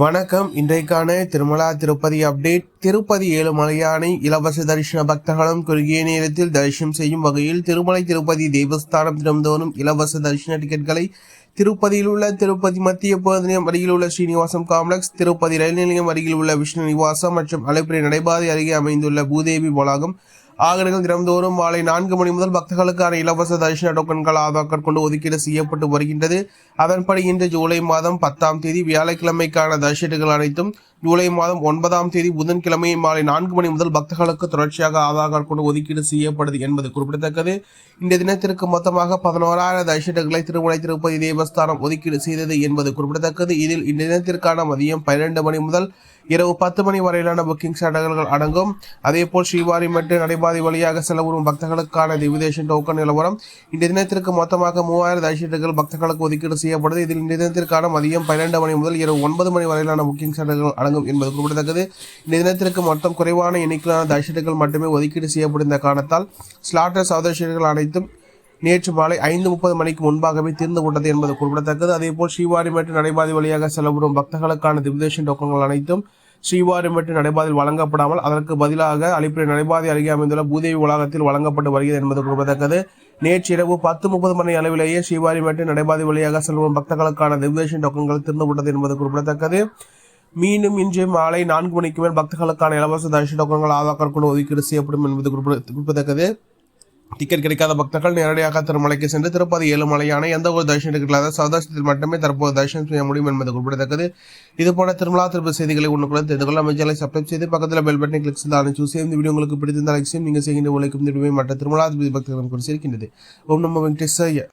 வணக்கம். இன்றைக்கான திருமலா திருப்பதி அப்டேட். திருப்பதி ஏழுமலையானை இலவச தரிசன பக்தர்களும் குறுகிய நேரத்தில் தரிசனம் செய்யும் வகையில் திருமலை திருப்பதி தேவஸ்தானம் தினம்தோறும் இலவச தரிசன டிக்கெட்களை திருப்பதியில் உள்ள திருப்பதி மத்திய பேருந்து நிலையம் அருகில் உள்ள ஸ்ரீனிவாசம் காம்ப்ளெக்ஸ், திருப்பதி ரயில் நிலையம் அருகில் உள்ள விஷ்ணு நிவாசம் மற்றும் அலைப்பிரி நடைபாதை அருகே அமைந்துள்ள பூதேவி வளாகம் ஆகர்கள் தினம்தோறும் மாலை 4 மணி முதல் பக்தர்களுக்கான இலவச தரிசன டோக்கன்கள் ஆதார் கொண்டு ஒதுக்கீடு செய்யப்பட்டு வருகின்றது. அதன்படி இன்று ஜூலை மாதம் 10ஆம் தேதி வியாழக்கிழமைக்கான தரிசனங்கள் அனைத்தும் ஜூலை மாதம் 9ஆம் தேதி புதன்கிழமை மாலை 4 மணி முதல் பக்தர்களுக்கு தொடர்ச்சியாக ஆதார் கொண்டு ஒதுக்கீடு செய்யப்படுது என்பது குறிப்பிடத்தக்கது. இந்த தினத்திற்கு மொத்தமாக 11,000 தரிசனங்களை திருமலை திருப்பதி தேவஸ்தானம் ஒதுக்கீடு செய்தது என்பது குறிப்பிடத்தக்கது. இதில் இந்த தினத்திற்கான மதியம் 12 மணி முதல் இரவு 10 மணி வரையிலான புக்கிங் சடங்குகள் அடங்கும். அதேபோல் ஸ்ரீவாரிமெட்டு நடைபாதை வழியாக செல்லவரும் பக்தர்களுக்கான திவிதேஷன் டோக்கன் நிலவரம். இந்த தினத்திற்கு மொத்தமாக 3000 தரிசனங்கள் பக்தர்களுக்கு ஒதுக்கீடு செய்யப்படுது. இதில் இந்த தினத்திற்கான மதியம் 12 மணி முதல் இரவு 9 மணி வரையிலான புக்கிங் சடங்குகள் அடங்கும் என்பது குறிப்பிடத்தக்கது. இந்த தினத்திற்கு மொத்தம் குறைவான எண்ணிக்கையிலான தரிசனங்கள் மட்டுமே ஒதுக்கீடு செய்யப்படும் இந்த காரணத்தால் ஸ்லாட்டர் சதர்ஷனங்கள் அனைத்தும் நேற்று மாலை 5:30 மணிக்கு முன்பாகவே தீர்ந்து கொண்டது என்பது குறிப்பிடத்தக்கது. அதேபோல் ஸ்ரீவாரிமெட்டு நடைபாதை வழியாக செல்லப்படும் பக்தர்களுக்கான திவிதேஷன் டோக்கன்கள் அனைத்தும் ஸ்ரீவாரிமெட்டு நடைபாதையில் வழங்கப்படாமல் அதற்கு பதிலாக அலிப்பிரி நடைபாதை அருகே அமைந்துள்ள பூதேவி வளாகத்தில் வழங்கப்பட்டு வருகிறது என்பது குறிப்பிடத்தக்கது. நேற்று இரவு 10:30 மணி அளவிலேயே ஸ்ரீவாரிமெட்டு நடைபாதை வழியாக செல்லும் பக்தர்களுக்கான திவிதேஷன் டோக்கன்கள் தீர்ந்து கொண்டது என்பது குறிப்பிடத்தக்கது. மீண்டும் இன்று மாலை 4 மணிக்கு மேல் பக்தர்களுக்கான இலவச தரிசன டோக்கன்கள் ஆதார் கொண்டு ஒதுக்கீடு செய்யப்படும் என்பது குறிப்பிடத்தக்கது. டிக்கெட் கிடைக்காத பக்தர்கள் நேரடியாக திருமலைக்கு சென்று திருப்பதி ஏழுமலையான எந்த ஒரு தரிசன டிக்கெட் சதர்சனத்தில் மட்டுமே தற்போது தரிசனம் செய்ய முடியும் என்பது குறிப்பிடத்தக்கது. இதுபோல திருமலா திருப்பதி செய்திகளை உடனுக்குடன் தெரிந்து கொள்ள அமைச்சரை சப்ஸ்கிரைப் செய்து பக்கத்தில் பெல் பட்டனை கிளிக் செய்து அனுப்பிச்சு இந்த வீடியோ உங்களுக்கு பிடித்திருந்தால் லைக் செய்யும். நீங்கள் செய்கின்ற உழைக்கும் திரும்பி மற்ற திருமலா திருப்பதி பக்தர்களும் குறிச்சிருக்கின்றது. ஓம் நமோ வெங்கடேசாய.